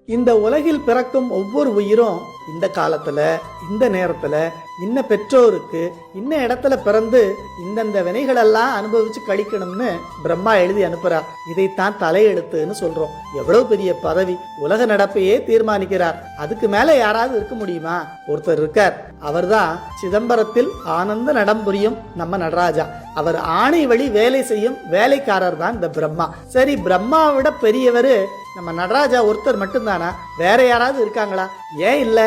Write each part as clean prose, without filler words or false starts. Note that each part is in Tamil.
இந்த உலகில் பிறக்கும் ஒவ்வொரு உயிரும் இந்த காலத்துல இந்த நேரத்துல இன்ன பெற்றோருக்கு இன்ன இடத்துல பிறந்து இந்தந்த வினைகளெல்லாம் அனுபவிச்சு கழிக்கணும்னு பிரம்மா எழுதி அனுப்புறார். இதைத்தான் தலையெழுத்துன்னு சொல்றோம். எவ்வளவு பெரிய பதவி! உலக நடப்பையே தீர்மானிக்கிறார். அதுக்கு மேல யாராவது இருக்க முடியுமா? ஒருத்தர் இருக்கார். அவர்தான் சிதம்பரத்தில் ஆனந்த நடம் புரியும் நம்ம நடராஜா. அவர் ஆணை வழி வேலை செய்யும் வேலைக்காரர் தான் இந்த பிரம்மா. சரி, பிரம்மாவை விட பெரியவரு நம்ம நடராஜா ஒருத்தர் மட்டும்தானா? வேற யாராவது இருக்காங்களா? ஏன் இல்ல,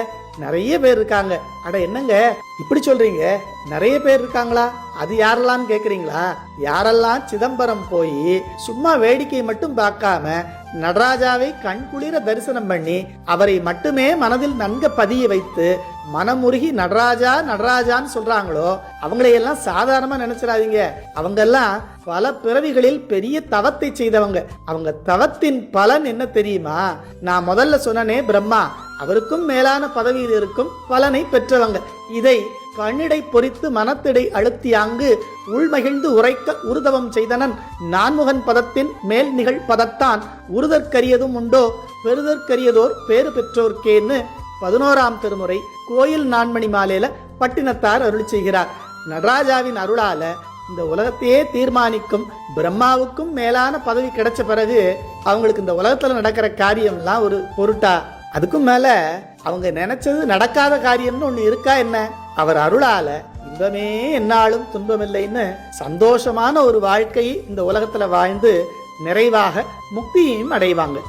நிறைய பேர் இருக்காங்க. அட என்னங்க இப்படி சொல்றீங்க? நிறைய பேர் இருக்காங்களா? அது யாரெல்லாம் கேக்குறீங்களா? யாரெல்லாம் சிதம்பரம் போய் சும்மா வேடிக்கை மட்டும் பார்க்காம நடராஜாவை கண்குளிர தரிசனம் பண்ணி அவரை மட்டுமே மனதில் நன்க பதிய வைத்து மனமுருகி நடராஜா நடராஜான்னு சொல்றாங்களோ அவங்களையெல்லாம் சாதாரணமா நினைச்சிடாதீங்க. அவங்க எல்லாம் பல பிறவிகளில் பெரிய தவத்தை செய்தவங்க. அவங்க தவத்தின் பலன் என்ன தெரியுமா? நான் முதல்ல சொன்னனே பிரம்மா, அவருக்கும் மேலான பதவியில் இருக்கும் பலனை பெற்றவங்க. இதை கண்ணிடை பொறித்து மனத்திடை அழுத்தியாங்கு உள்மகிழ்ந்து உரைக்க உருதவம் செய்தனன் நான்முகன் பதத்தின் மேல் நிகழ் பதத்தான் உருதற்கரியதும் உண்டோ பெருதற்கரியதோர் பேறு பெற்றோர்க்கேன்னு 11ஆம் திருமுறை கோயில் நான்மணி மாலையில பட்டினத்தார் அருள் செய்கிறார். நடராஜாவின் அருளால இந்த உலகத்தையே தீர்மானிக்கும் பிரம்மாவுக்கும் மேலான பதவி கிடைச்ச பிறகு அவங்களுக்கு இந்த உலகத்துல நடக்கிற காரியம்லாம் ஒரு பொருட்டா? அதுக்கும் மேல அவங்க நினைச்சது நடக்காத காரியம்னு ஒண்ணு இருக்கா என்ன? அவர் அருளால இன்பமே என்னாலும் துன்பமில்லைன்னு சந்தோஷமான ஒரு வாழ்க்கையை இந்த உலகத்துல வாழ்ந்து நிறைவாக முக்தியையும் அடைவாங்க.